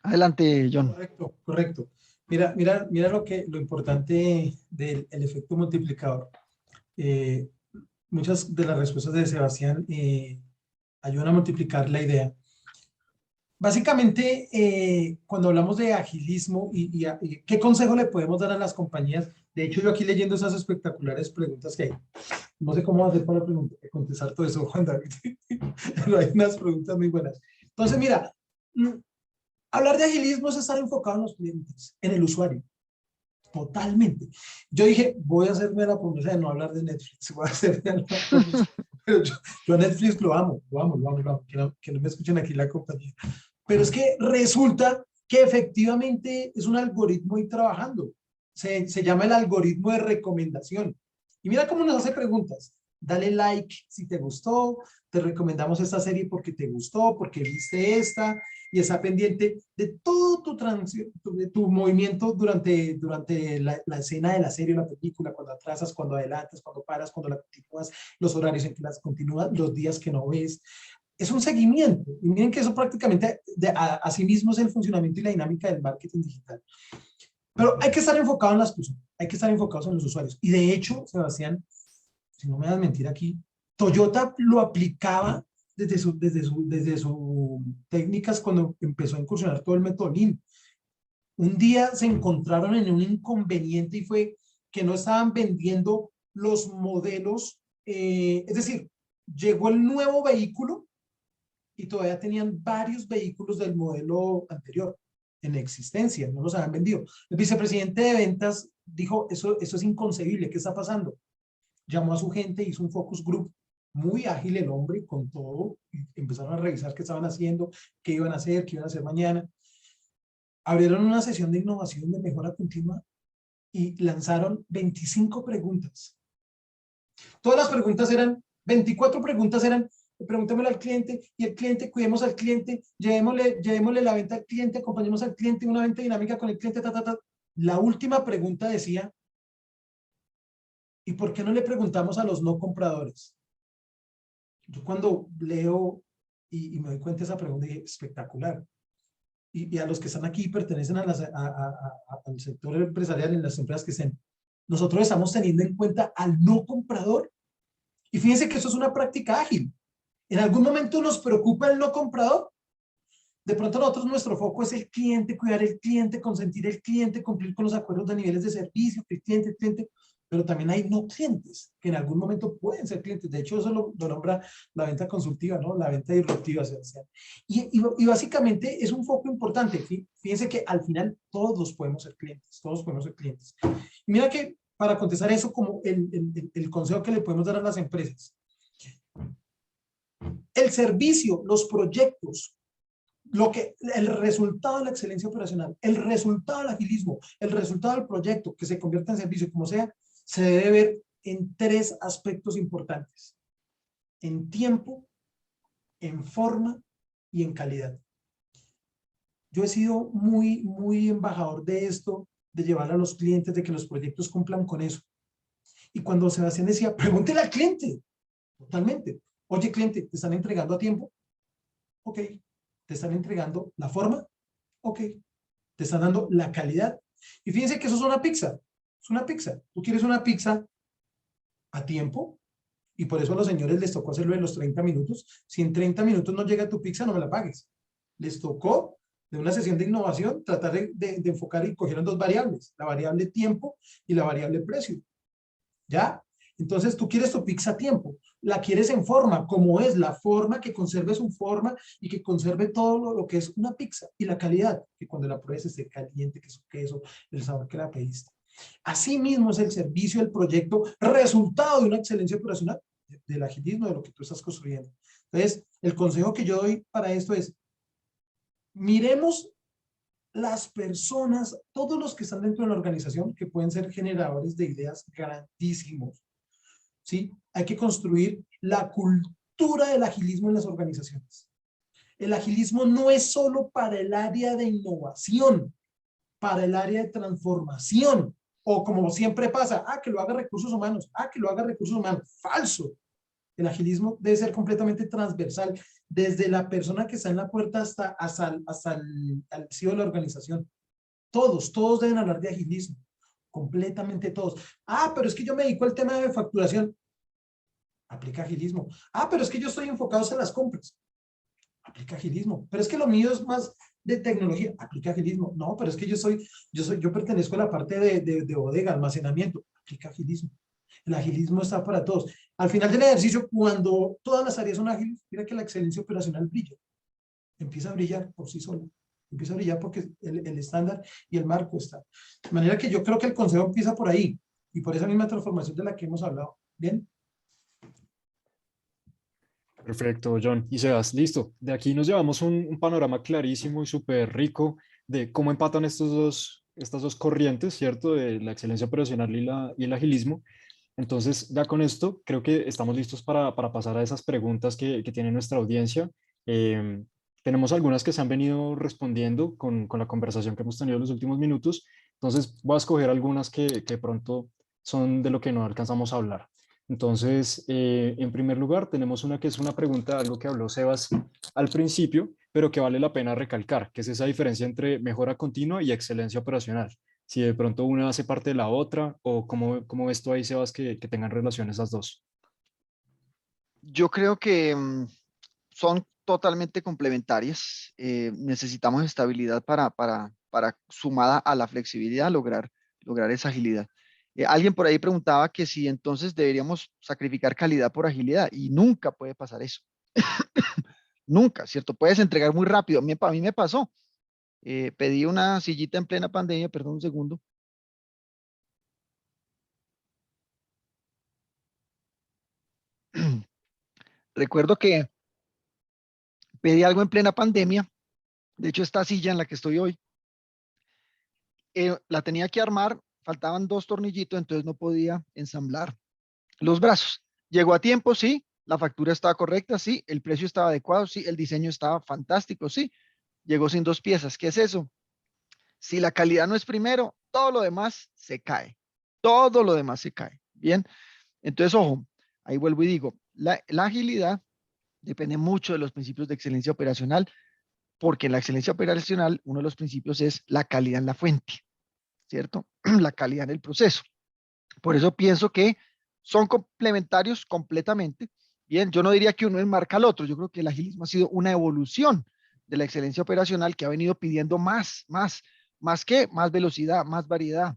Adelante, John. Correcto, correcto. Mira lo importante del el efecto multiplicador. Eh, Muchas de las respuestas de Sebastián ayudan a multiplicar la idea. Básicamente, cuando hablamos de agilismo y qué consejo le podemos dar a las compañías, de hecho yo aquí leyendo esas espectaculares preguntas que hay, no sé cómo hacer para contestar todo eso, Juan David, pero hay unas preguntas muy buenas. Entonces, mira, hablar de agilismo es estar enfocado en los clientes, en el usuario. Totalmente. Yo dije, voy a hacerme la promesa de no hablar de Netflix, voy a hacerme la promesa, pero yo a Netflix lo amo, que no me escuchen aquí la compañía. Pero es que resulta que efectivamente es un algoritmo ahí trabajando. Se llama el algoritmo de recomendación. Y mira cómo nos hace preguntas. dale like si te gustó, te recomendamos esta serie porque te gustó, porque viste esta, y está pendiente de todo tu movimiento durante la escena de la serie o la película, cuando atrasas, cuando adelantas, cuando paras, cuando la continúas, los horarios en que las continúas, los días que no ves. Es un seguimiento. Y miren que eso prácticamente, así mismo es el funcionamiento y la dinámica del marketing digital. Pero hay que estar enfocado en las personas, hay que estar enfocados en los usuarios. Y de hecho, Sebastián, si no me das mentir aquí, Toyota lo aplicaba desde sus técnicas cuando empezó a incursionar todo el método Lean. Un día se encontraron en un inconveniente y fue que no estaban vendiendo los modelos, es decir, llegó el nuevo vehículo y todavía tenían varios vehículos del modelo anterior en existencia, no los habían vendido. El vicepresidente de ventas dijo, eso es inconcebible, ¿qué está pasando? Llamó a su gente, hizo un focus group, muy ágil el hombre, con todo, y empezaron a revisar qué estaban haciendo, qué iban a hacer mañana. Abrieron una sesión de innovación de mejora continua y lanzaron 25 preguntas. Todas las preguntas eran, 24 preguntas eran, preguntémosle al cliente, y el cliente, cuidemos al cliente, llevémosle la venta al cliente, acompañemos al cliente, una venta dinámica con el cliente, La última pregunta decía, ¿y por qué no le preguntamos a los no compradores? Yo cuando leo y me doy cuenta de esa pregunta, dije, espectacular. Y a los que están aquí pertenecen al sector empresarial, en las empresas que estén, nosotros estamos teniendo en cuenta al no comprador. Y fíjense que eso es una práctica ágil. En algún momento nos preocupa el no comprador. De pronto nosotros, nuestro foco es el cliente, cuidar el cliente, consentir el cliente, cumplir con los acuerdos de niveles de servicio, el cliente, pero también hay no clientes que en algún momento pueden ser clientes. De hecho, eso lo nombra la venta consultiva, ¿no? La venta disruptiva, Sebastián. Y básicamente es un foco importante. Fíjense que al final todos podemos ser clientes, todos podemos ser clientes. Y mira que para contestar eso, como el consejo que le podemos dar a las empresas, el servicio, los proyectos, el resultado de la excelencia operacional, el resultado del agilismo, el resultado del proyecto que se convierta en servicio, como sea, se debe ver en 3 aspectos importantes: en tiempo, en forma y en calidad. Yo he sido muy embajador de esto, de llevar a los clientes, de que los proyectos cumplan con eso. Y cuando Sebastián decía, pregúntele al cliente, totalmente. Oye, cliente, ¿te están entregando a tiempo? Ok. ¿Te están entregando la forma? Ok. ¿Te están dando la calidad? Y fíjense que eso es una pizza. Es una pizza. Tú quieres una pizza a tiempo, y por eso a los señores les tocó hacerlo en los 30 minutos. Si en 30 minutos no llega tu pizza, no me la pagues. Les tocó, de una sesión de innovación, tratar de enfocar, y cogieron 2 variables, la variable tiempo y la variable precio. ¿Ya? Entonces tú quieres tu pizza a tiempo, la quieres en forma, como es la forma, que conserve su forma y que conserve todo lo que es una pizza, y la calidad, que cuando la pruebes esté caliente, que su queso, el sabor que la pediste. Así mismo es el servicio, el proyecto, resultado de una excelencia operacional, del agilismo, de lo que tú estás construyendo. Entonces, el consejo que yo doy para esto es, miremos las personas, todos los que están dentro de la organización, que pueden ser generadores de ideas grandísimos, ¿sí? Hay que construir la cultura del agilismo en las organizaciones. El agilismo no es solo para el área de innovación, para el área de transformación, o como siempre pasa, que lo haga recursos humanos, que lo haga recursos humanos. Falso. El agilismo debe ser completamente transversal, desde la persona que está en la puerta hasta el CEO de la organización. Todos deben hablar de agilismo, completamente todos. Pero es que yo me dedico al tema de facturación. Aplica agilismo. Pero es que yo estoy enfocado en las compras. Aplica agilismo. Pero es que lo mío es más de tecnología. Aplica agilismo. No, pero es que yo pertenezco a la parte de bodega, almacenamiento. Aplica agilismo. El agilismo está para todos. Al final del ejercicio, cuando todas las áreas son ágiles, mira que la excelencia operacional brilla. Empieza a brillar por sí sola. Empieza a brillar porque el estándar y el marco está. De manera que yo creo que el consejo empieza por ahí, y por esa misma transformación de la que hemos hablado. ¿Bien? Perfecto, John. Y Sebas, listo. De aquí nos llevamos un panorama clarísimo y súper rico de cómo empatan estas dos corrientes, ¿cierto? De la excelencia operacional y el agilismo. Entonces, ya con esto, creo que estamos listos para pasar a esas preguntas que tiene nuestra audiencia. Em, Tenemos algunas que se han venido respondiendo con la conversación que hemos tenido en los últimos minutos. Entonces, voy a escoger algunas que pronto son de lo que no alcanzamos a hablar. Entonces, en primer lugar, tenemos una que es una pregunta, algo que habló Sebas al principio, pero que vale la pena recalcar, que es esa diferencia entre mejora continua y excelencia operacional. Si de pronto una hace parte de la otra, o cómo ves tú ahí, Sebas, que tengan relación esas dos. Yo creo que son totalmente complementarias. Necesitamos estabilidad para sumada a la flexibilidad, lograr esa agilidad. Alguien por ahí preguntaba que si entonces deberíamos sacrificar calidad por agilidad y nunca puede pasar eso. Nunca, ¿cierto? Puedes entregar muy rápido. A mí me pasó. Pedí una sillita en plena pandemia, perdón un segundo. Recuerdo que pedí algo en plena pandemia. De hecho, esta silla en la que estoy hoy, la tenía que armar, faltaban 2 tornillitos, entonces no podía ensamblar los brazos. Llegó a tiempo, sí, la factura estaba correcta, sí, el precio estaba adecuado, sí, el diseño estaba fantástico, sí, llegó sin 2 piezas. ¿Qué es eso? Si la calidad no es primero, todo lo demás se cae. Todo lo demás se cae. Bien, entonces, ojo, ahí vuelvo y digo, la agilidad depende mucho de los principios de excelencia operacional, porque en la excelencia operacional uno de los principios es la calidad en la fuente, ¿cierto? La calidad en el proceso. Por eso pienso que son complementarios completamente. Bien, yo no diría que uno enmarca al otro. Yo creo que el agilismo ha sido una evolución de la excelencia operacional que ha venido pidiendo más velocidad, más variedad,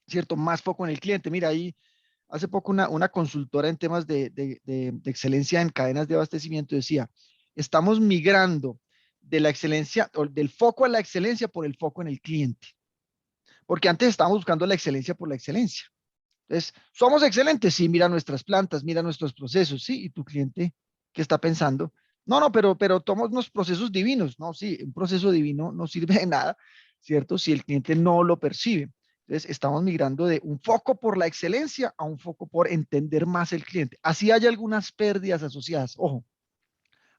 ¿cierto? Más foco en el cliente. Mira, ahí hace poco una consultora en temas de excelencia en cadenas de abastecimiento decía, estamos migrando de la excelencia, o del foco a la excelencia por el foco en el cliente. Porque antes estábamos buscando la excelencia por la excelencia. Entonces, somos excelentes, sí, mira nuestras plantas, mira nuestros procesos, sí, y tu cliente, ¿qué está pensando? No, no, pero tomamos unos procesos divinos. No, sí, un proceso divino no sirve de nada, ¿cierto? Si el cliente no lo percibe. Entonces, estamos migrando de un foco por la excelencia a un foco por entender más el cliente. Así hay algunas pérdidas asociadas. Ojo,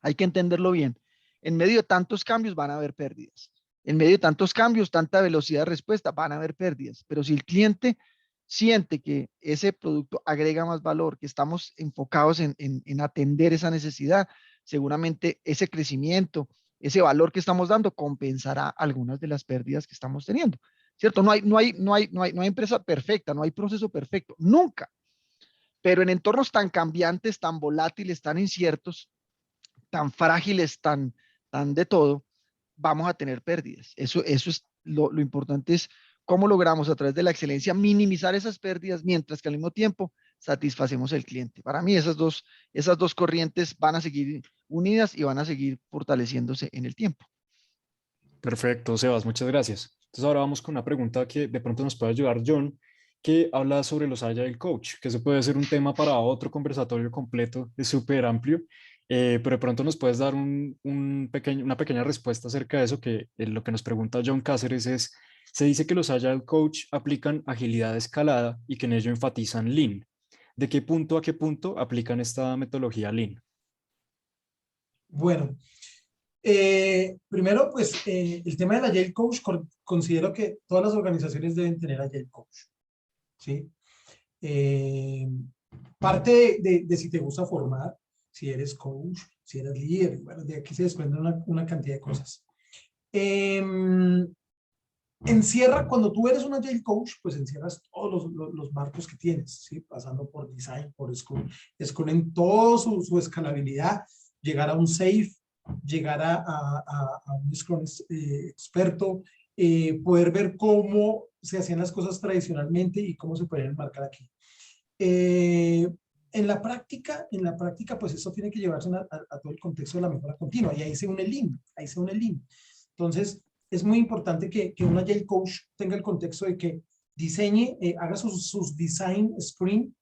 hay que entenderlo bien. En medio de tantos cambios van a haber pérdidas. En medio de tantos cambios, tanta velocidad de respuesta, van a haber pérdidas. Pero si el cliente siente que ese producto agrega más valor, que estamos enfocados en atender esa necesidad, seguramente ese crecimiento, ese valor que estamos dando compensará algunas de las pérdidas que estamos teniendo. ¿Cierto? No hay empresa perfecta, no hay proceso perfecto, nunca. Pero en entornos tan cambiantes, tan volátiles, tan inciertos, tan frágiles, tan de todo, vamos a tener pérdidas. Eso es lo importante es cómo logramos a través de la excelencia minimizar esas pérdidas mientras que al mismo tiempo satisfacemos el cliente. Para mí esas dos corrientes van a seguir unidas y van a seguir fortaleciéndose en el tiempo. Perfecto, Sebas, muchas gracias. Entonces ahora vamos con una pregunta que de pronto nos puede ayudar John, que habla sobre los Agile Coach, que eso puede ser un tema para otro conversatorio completo, es súper amplio, pero de pronto nos puedes dar una pequeña respuesta acerca de eso, que lo que nos pregunta John Cáceres es, se dice que los Agile Coach aplican agilidad escalada y que en ello enfatizan Lean. ¿De qué punto a qué punto aplican esta metodología Lean? Bueno, primero, pues el tema del Agile Coach, considero que todas las organizaciones deben tener Agile Coach, ¿sí? Eh, Parte de si te gusta formar, si eres coach, si eres líder, bueno, de aquí se desprende una cantidad de cosas. Encierra, cuando tú eres un Agile Coach, pues encierras todos los marcos que tienes, ¿sí? Pasando por design, por Scrum en toda su escalabilidad, llegar a un safe, llegar a un Scrum experto, poder ver cómo se hacían las cosas tradicionalmente y cómo se pueden enmarcar aquí. En la práctica, pues eso tiene que llevarse a todo el contexto de la mejora continua y ahí se une el Lean, Entonces, es muy importante que un Agile Coach tenga el contexto de que diseñe, haga sus design sprint,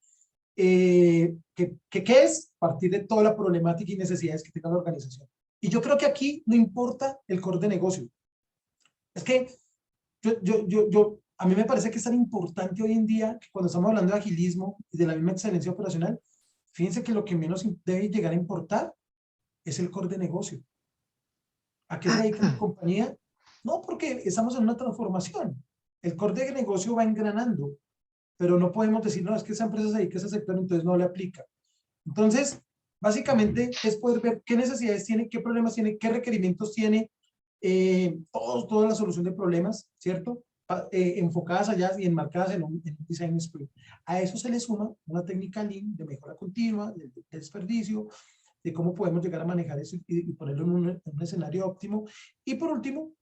¿qué es? Partir de toda la problemática y necesidades que tenga la organización. Y yo creo que aquí no importa el core de negocio. Es que yo a mí me parece que es tan importante hoy en día que cuando estamos hablando de agilismo y de la misma excelencia operacional, fíjense que lo que menos debe llegar a importar es el core de negocio. ¿A qué se dedica mi compañía? No, porque estamos en una transformación. El core de negocio va engranando, pero no podemos decir, no, es que esa empresa se dedica a ese sector, entonces no le aplica. Entonces, básicamente es poder ver qué necesidades tiene, qué problemas tiene, qué requerimientos tiene, toda la solución de problemas, ¿cierto? Enfocadas allá y enmarcadas en un design sprint. A eso se le suma una técnica Lean de mejora continua, de desperdicio, de cómo podemos llegar a manejar eso y ponerlo en un escenario óptimo. Y por último,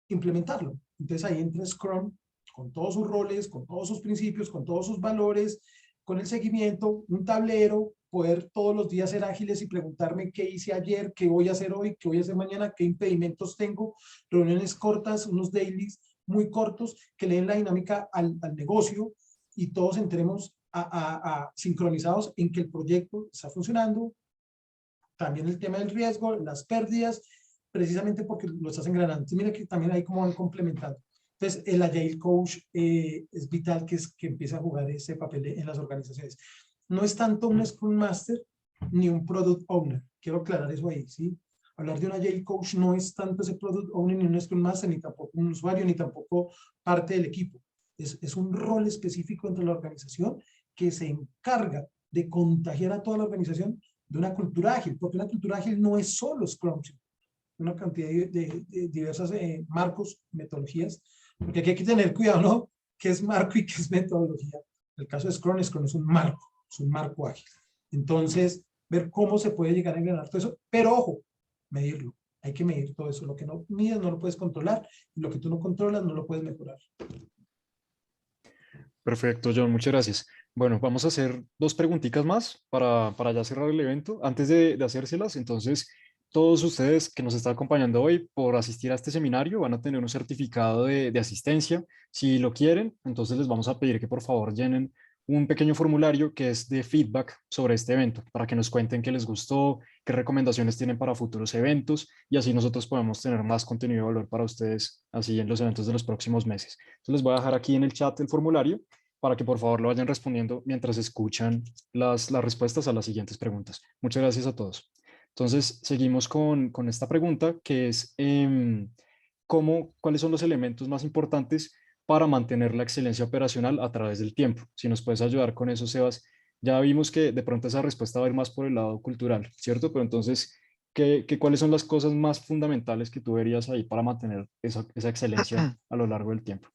implementarlo. Entonces ahí entra Scrum con todos sus roles, con todos sus principios, con todos sus valores, con el seguimiento, un tablero, poder todos los días ser ágiles y preguntarme qué hice ayer, qué voy a hacer hoy, qué voy a hacer mañana, qué impedimentos tengo, reuniones cortas, unos dailies muy cortos que le den la dinámica al negocio y todos entremos sincronizados en que el proyecto está funcionando. También el tema del riesgo, las pérdidas, precisamente porque lo estás engranando. Entonces, mira que también ahí como van complementando. Entonces, el Agile Coach es vital que empiece a jugar ese papel en las organizaciones. No es tanto un Scrum Master ni un Product Owner. Quiero aclarar eso ahí, ¿sí? Hablar de un Agile Coach no es tanto ese Product Owner ni un Scrum Master, ni tampoco un usuario, ni tampoco parte del equipo. Es un rol específico entre la organización que se encarga de contagiar a toda la organización de una cultura ágil, porque una cultura ágil no es solo Scrum, sino una cantidad de diversas marcos, metodologías, porque aquí hay que tener cuidado, ¿no? ¿Qué es marco y qué es metodología? En el caso de Scrum es un marco ágil. Entonces, ver cómo se puede llegar a engrenar todo eso, pero ojo, medirlo. Hay que medir todo eso. Lo que no mides no lo puedes controlar, y lo que tú no controlas no lo puedes mejorar. Perfecto, John, muchas gracias. Bueno, vamos a hacer dos preguntitas más para ya cerrar el evento. Antes de hacérselas, entonces, todos ustedes que nos están acompañando hoy por asistir a este seminario van a tener un certificado de asistencia. Si lo quieren, entonces les vamos a pedir que por favor llenen un pequeño formulario que es de feedback sobre este evento, para que nos cuenten qué les gustó, qué recomendaciones tienen para futuros eventos y así nosotros podemos tener más contenido de valor para ustedes así en los eventos de los próximos meses. Entonces les voy a dejar aquí en el chat el formulario para que por favor lo vayan respondiendo mientras escuchan las respuestas a las siguientes preguntas. Muchas gracias a todos. Entonces, seguimos con esta pregunta que es, ¿cuáles son los elementos más importantes para mantener la excelencia operacional a través del tiempo? Si nos puedes ayudar con eso, Sebas. Ya vimos que de pronto esa respuesta va a ir más por el lado cultural, ¿cierto? Pero entonces, ¿cuáles son las cosas más fundamentales que tú verías ahí para mantener esa excelencia a lo largo del tiempo?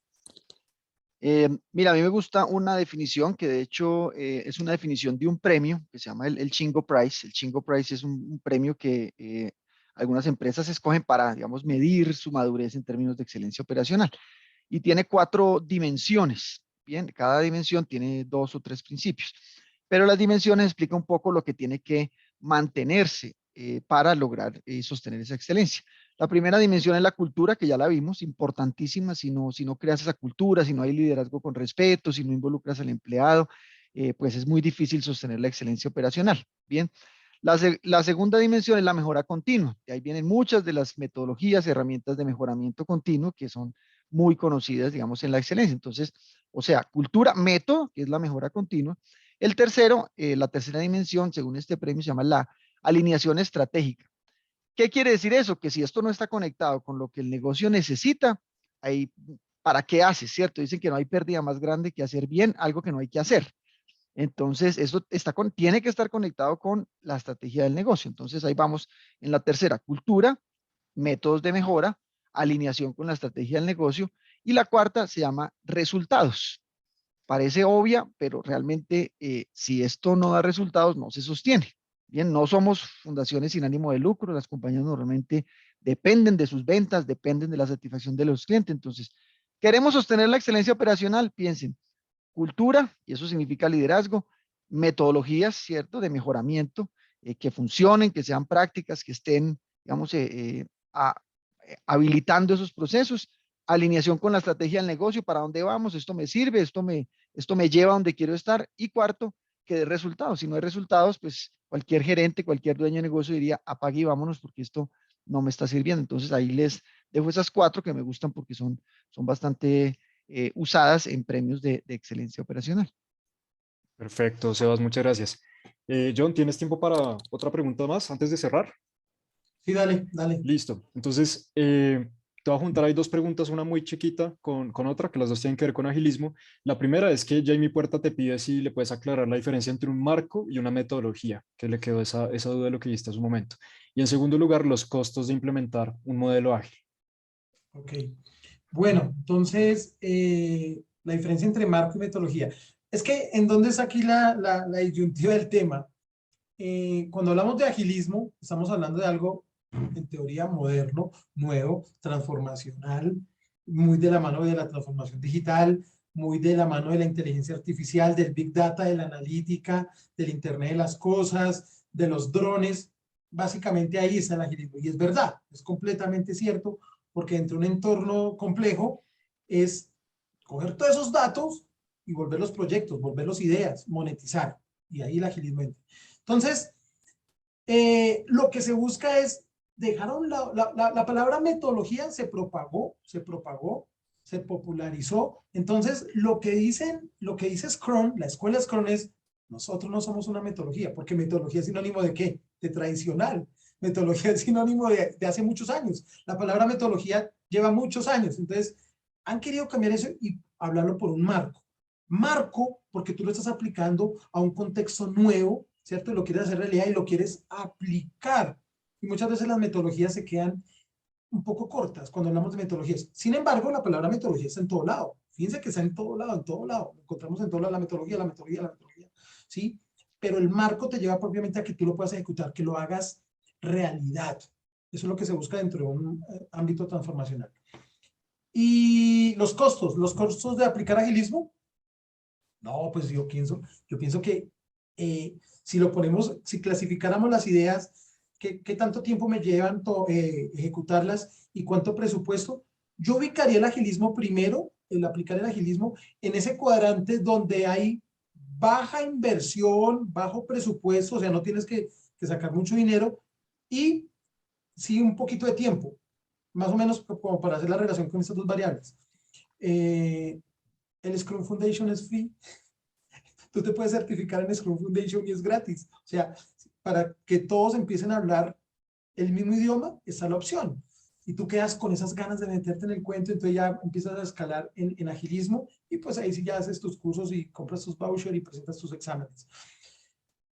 Mira, a mí me gusta una definición que de hecho es una definición de un premio que se llama el Chingo Prize. El Chingo Prize es un premio que algunas empresas escogen para, digamos, medir su madurez en términos de excelencia operacional. Y tiene 4 dimensiones. Bien, cada dimensión tiene 2 o 3 principios. Pero las dimensiones explican un poco lo que tiene que mantenerse para lograr sostener esa excelencia. La primera dimensión es la cultura, que ya la vimos, importantísima. Si no creas esa cultura, si no hay liderazgo con respeto, si no involucras al empleado, pues es muy difícil sostener la excelencia operacional. Bien, la segunda dimensión es la mejora continua. De ahí vienen muchas de las metodologías, herramientas de mejoramiento continuo que son muy conocidas, digamos, en la excelencia. Entonces, o sea, cultura, método, que es la mejora continua. El tercero, la tercera dimensión, según este premio, se llama la alineación estratégica. ¿Qué quiere decir eso? Que si esto no está conectado con lo que el negocio necesita, ahí, ¿para qué haces? ¿Cierto? Dicen que no hay pérdida más grande que hacer bien algo que no hay que hacer. Entonces, eso tiene que estar conectado con la estrategia del negocio. Entonces, ahí vamos en la tercera, cultura, métodos de mejora, alineación con la estrategia del negocio. Y la cuarta se llama resultados. Parece obvia, pero realmente si esto no da resultados, no se sostiene. Bien, no somos fundaciones sin ánimo de lucro, las compañías normalmente dependen de sus ventas, dependen de la satisfacción de los clientes. Entonces, queremos sostener la excelencia operacional, piensen, cultura, y eso significa liderazgo, metodologías, ¿cierto?, de mejoramiento, que funcionen, que sean prácticas, que estén, digamos, habilitando esos procesos, alineación con la estrategia del negocio, para dónde vamos, esto me sirve, esto me lleva a donde quiero estar, y cuarto, que dé resultados. Si no hay resultados, pues cualquier gerente, cualquier dueño de negocio diría, apague y vámonos porque esto no me está sirviendo. Entonces ahí les dejo esas 4 que me gustan porque son bastante usadas en premios de excelencia operacional. Perfecto, Sebas, muchas gracias. John, ¿tienes tiempo para otra pregunta más antes de cerrar? Sí, dale, dale. Listo. Entonces, te voy a juntar ahí dos preguntas, una muy chiquita con otra, que las dos tienen que ver con agilismo. La primera es que Jamie Puerta te pide si le puedes aclarar la diferencia entre un marco y una metodología, que le quedó esa duda de lo que viste hace un momento. Y en segundo lugar, los costos de implementar un modelo ágil. Ok. Bueno, entonces, la diferencia entre marco y metodología. Es que, ¿en dónde está aquí la disyuntiva del tema? Cuando hablamos de agilismo, estamos hablando de algo, en teoría, moderno, nuevo, transformacional, muy de la mano de la transformación digital, muy de la mano de la inteligencia artificial, del Big Data, de la analítica, del Internet de las cosas, de los drones. Básicamente ahí está el agilismo. Y es verdad, es completamente cierto, porque dentro de un entorno complejo es coger todos esos datos y volverlos proyectos, volverlos ideas, monetizar. Y ahí el agilismo entra. Entonces, lo que se busca es dejar a un lado, la palabra metodología se propagó, se popularizó. Entonces, lo que dice Scrum, la escuela Scrum es, nosotros no somos una metodología, porque metodología es sinónimo de ¿qué? De tradicional. Metodología es sinónimo de hace muchos años. La palabra metodología lleva muchos años. Entonces, han querido cambiar eso y hablarlo por un marco. Marco, porque tú lo estás aplicando a un contexto nuevo, ¿cierto? Lo quieres hacer realidad y lo quieres aplicar. Y muchas veces las metodologías se quedan un poco cortas cuando hablamos de metodologías. Sin embargo, la palabra metodología está en todo lado. Fíjense que está en todo lado, en todo lado. Encontramos en todo lado la metodología, ¿sí? Pero el marco te lleva propiamente a que tú lo puedas ejecutar, que lo hagas realidad. Eso es lo que se busca dentro de un ámbito transformacional. Y los costos de aplicar agilismo. No, pues yo pienso que si lo ponemos, si clasificáramos las ideas, ¿qué tanto tiempo me llevan ejecutarlas y cuánto presupuesto? Yo ubicaría el agilismo primero, el aplicar el agilismo, en ese cuadrante donde hay baja inversión, bajo presupuesto, o sea, no tienes que sacar mucho dinero y sí un poquito de tiempo, más o menos como para hacer la relación con estas dos variables. El Scrum Foundation es free. Tú te puedes certificar en Scrum Foundation y es gratis. O sea, para que todos empiecen a hablar el mismo idioma, está la opción. Y tú quedas con esas ganas de meterte en el cuento, entonces ya empiezas a escalar en agilismo y pues ahí sí ya haces tus cursos y compras tus vouchers y presentas tus exámenes.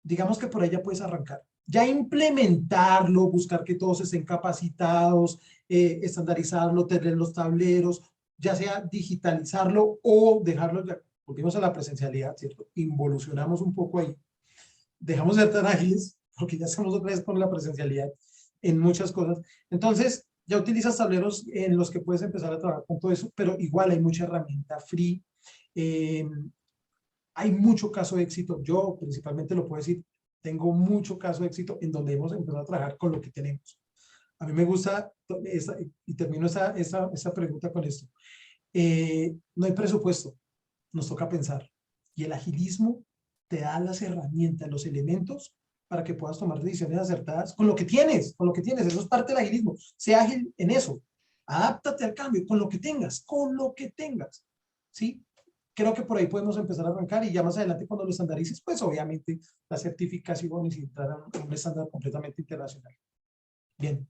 Digamos que por ahí ya puedes arrancar. Ya implementarlo, buscar que todos estén capacitados, estandarizarlo, tener los tableros, ya sea digitalizarlo o dejarlo, ya, volvimos a la presencialidad, ¿cierto? Involucionamos un poco ahí. Dejamos de ser tan ágiles, porque ya estamos otra vez con la presencialidad en muchas cosas. Entonces, ya utilizas tableros en los que puedes empezar a trabajar con todo eso, pero igual hay mucha herramienta free. Hay mucho caso de éxito. Yo principalmente lo puedo decir, tengo mucho caso de éxito en donde hemos empezado a trabajar con lo que tenemos. A mí me gusta, y termino esa pregunta con esto. No hay presupuesto, nos toca pensar. Y el agilismo te da las herramientas, los elementos para que puedas tomar decisiones acertadas con lo que tienes, con lo que tienes. Eso es parte del agilismo. Sea ágil en eso. Adáptate al cambio con lo que tengas, con lo que tengas. ¿Sí? Creo que por ahí podemos empezar a arrancar y ya más adelante cuando lo estandarices, pues obviamente la certificación y entrar a un estándar completamente internacional. Bien.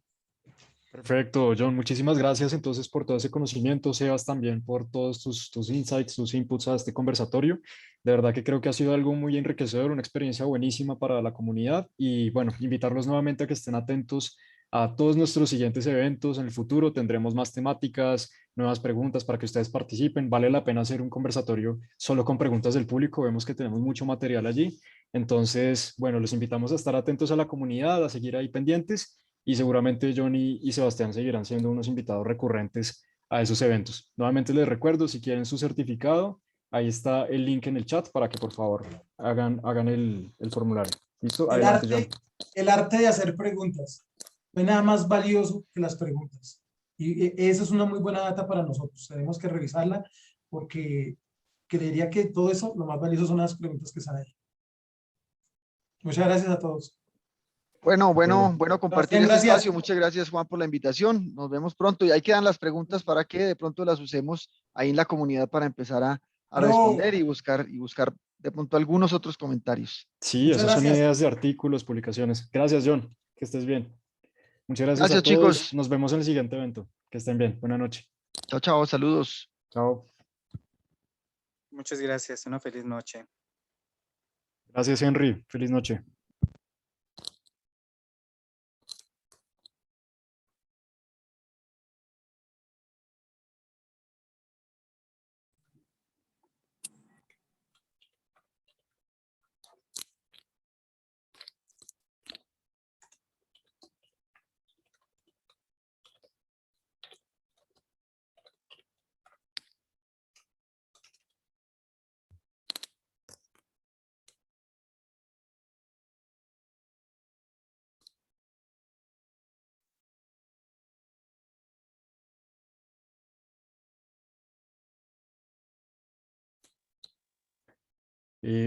Perfecto, John. Muchísimas gracias entonces por todo ese conocimiento, Sebas, también por todos tus insights, tus inputs a este conversatorio. De verdad que creo que ha sido algo muy enriquecedor, una experiencia buenísima para la comunidad y bueno, invitarlos nuevamente a que estén atentos a todos nuestros siguientes eventos. En el futuro tendremos más temáticas, nuevas preguntas para que ustedes participen. Vale la pena hacer un conversatorio solo con preguntas del público. Vemos que tenemos mucho material allí. Entonces, bueno, los invitamos a estar atentos a la comunidad, a seguir ahí pendientes y seguramente Johnny y Sebastián seguirán siendo unos invitados recurrentes a esos eventos. Nuevamente les recuerdo, si quieren su certificado, ahí está el link en el chat para que por favor hagan el formulario. ¿Listo? El Adelante, John. arte, el arte de hacer preguntas. No hay nada más valioso que las preguntas. Y esa es una muy buena data para nosotros. Tenemos que revisarla porque creería que todo eso, lo más valioso son las preguntas que están ahí. Muchas gracias a todos. Bueno, Bueno, compartir Sebastián, este gracias. espacio. Muchas gracias, Juan, por la invitación. Nos vemos pronto y ahí quedan las preguntas para que de pronto las usemos ahí en la comunidad para empezar a Claro, responder y buscar de pronto algunos otros comentarios. sí, muchas esas son gracias. ideas de artículos, publicaciones. Gracias, John. Que estés bien. Muchas gracias a Gracias, todos. chicos. Nos vemos en el siguiente evento. Que estén bien. Buenas noches. Chao, chao, saludos. Chao. Muchas gracias. Una feliz noche. Gracias, Henry. Feliz noche.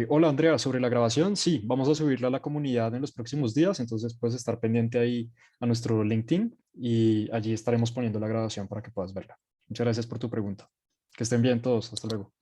Hola Andrea, sobre la grabación, sí, vamos a subirla a la comunidad en los próximos días, entonces puedes estar pendiente ahí a nuestro LinkedIn y allí estaremos poniendo la grabación para que puedas verla. Muchas gracias por tu pregunta. Que estén bien todos, hasta luego.